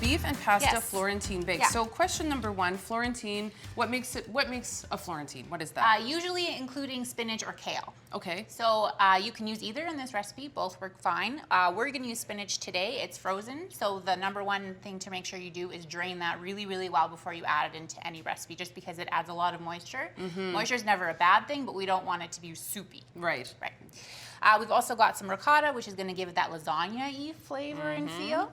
beef and pasta Yes. Florentine baked. Yeah. So question number one, Florentine, what makes a Florentine? What is that? Usually including spinach or kale. Okay. So you can use either in this recipe, both work fine. We're gonna use spinach today, it's frozen. So the number one thing to make sure you do is drain that really, really well before you add it into any recipe, just because it adds a lot of moisture. Moisture is never a bad thing, but we don't want it to be soupy. Right. Right. We've also got some ricotta, which is going to give it that lasagna-y flavor and feel.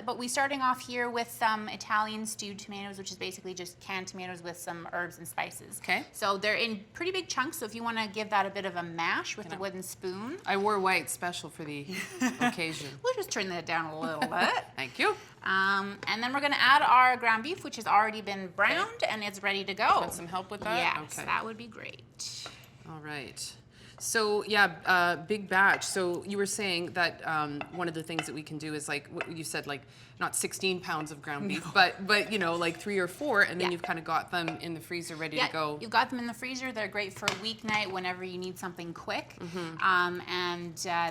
But we're starting off here with some Italian stewed tomatoes, which is basically just canned tomatoes with some herbs and spices. Okay. So they're in pretty big chunks, so if you want to give that a bit of a mash with the wooden spoon. I wore white special for the occasion. We'll just turn that down a little bit. Thank you. And then we're going to add our ground beef, which has already been browned and it's ready to go. Want some help with that? Yes, Okay. that would be great. All right. So yeah, big batch. So you were saying that one of the things that we can do is like what you said, like not 16 pounds of ground beef, but you know, like 3 or 4, and then you've kind of got them in the freezer ready to go. You've got them in the freezer. They're great for a weeknight whenever you need something quick.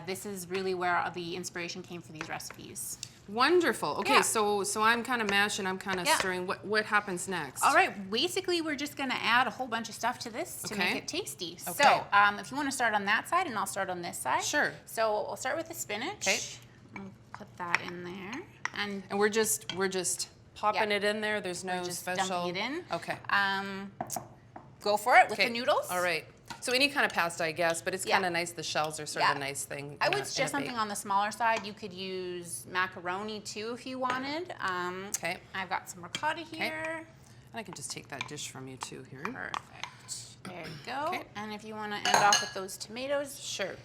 This is really where the inspiration came for these recipes. Wonderful. Okay, Yeah. so I'm kind of mashing, I'm kind of stirring. What happens next? All right, basically we're just gonna add a whole bunch of stuff to this to make it tasty. Okay. So if you wanna start on that side and I'll start on this side. Sure. So I'll start with the spinach. Okay. I'll put that in there. And we're just popping it in there. There's no just special. dumping it in. Okay. Go for it with the noodles. All right. So any kind of pasta, I guess, but it's kind of nice. The shells are sort of a nice thing. I would suggest something on the smaller side. You could use macaroni too if you wanted. Okay. I've got some ricotta here. And I can just take that dish from you too here. Perfect. There you go. Okay. And if you want to end off with those tomatoes. Sure.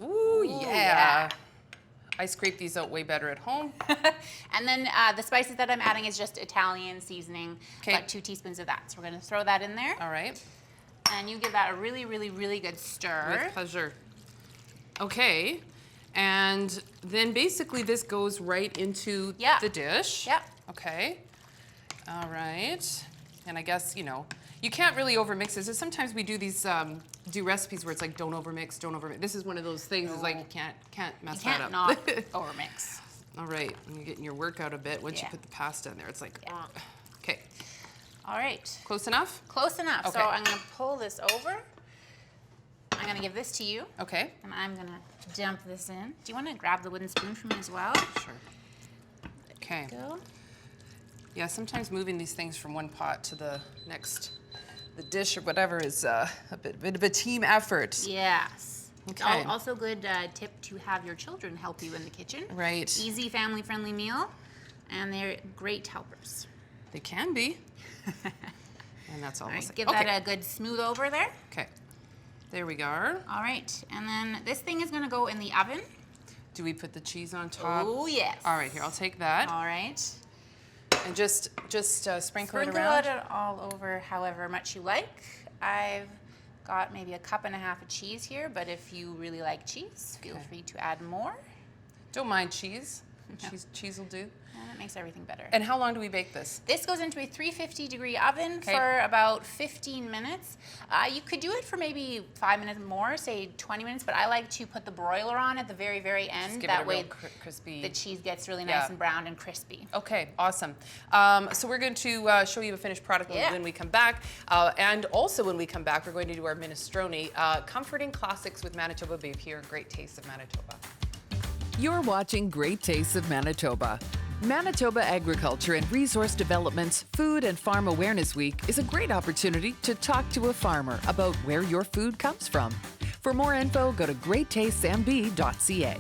Ooh, yeah. I scrape these out way better at home. And then the spices that I'm adding is just Italian seasoning, like 2 teaspoons of that. So we're going to throw that in there. All right. And you give that a really, really, really good stir. With pleasure. Okay. And then basically this goes right into the dish. Yep. Okay. All right. And I guess, you know, you can't really overmix this. Sometimes we do these do recipes where it's like don't overmix, don't overmix. This is one of those things. It's like you can't mess that up. Not overmix. All right. When you're getting your workout a bit, once you put the pasta in there, it's like okay. All right. Close enough? Close enough. Okay. So I'm going to pull this over. I'm going to give this to you. Okay. And I'm going to dump this in. Do you want to grab the wooden spoon for me as well? Sure. Okay. Go. Yeah, sometimes moving these things from one pot to the next, the dish or whatever is a bit of a team effort. Yes. Okay. Also good tip to have your children help you in the kitchen. Right. Easy, family-friendly meal. And they're great helpers. They can be. And that's all All I'll right, say. give that a good smooth over there. Okay. There we go. All right, and then this thing is gonna go in the oven. Do we put the cheese on top? Oh, yes. All right, here, I'll take that. All right. And just sprinkle it Sprinkle around? it all over however much you like. I've got maybe 1.5 cups of cheese here, but if you really like cheese, feel free to add more. Don't mind cheese. Cheese will do. And it makes everything better. And how long do we bake this? This goes into a 350-degree oven for about 15 minutes. You could do it for maybe 5 minutes more, say 20 minutes, but I like to put the broiler on at the very, very end. That way crispy. the cheese gets really nice and brown and crispy. Okay, awesome. So we're going to show you a finished product when we come back. And also when we come back, we're going to do our minestrone, comforting classics with Manitoba Beef here at Great Tastes of Manitoba. You're watching Great Tastes of Manitoba. Manitoba Agriculture and Resource Development's Food and Farm Awareness Week is a great opportunity to talk to a farmer about where your food comes from. For more info, go to greattastesmb.ca.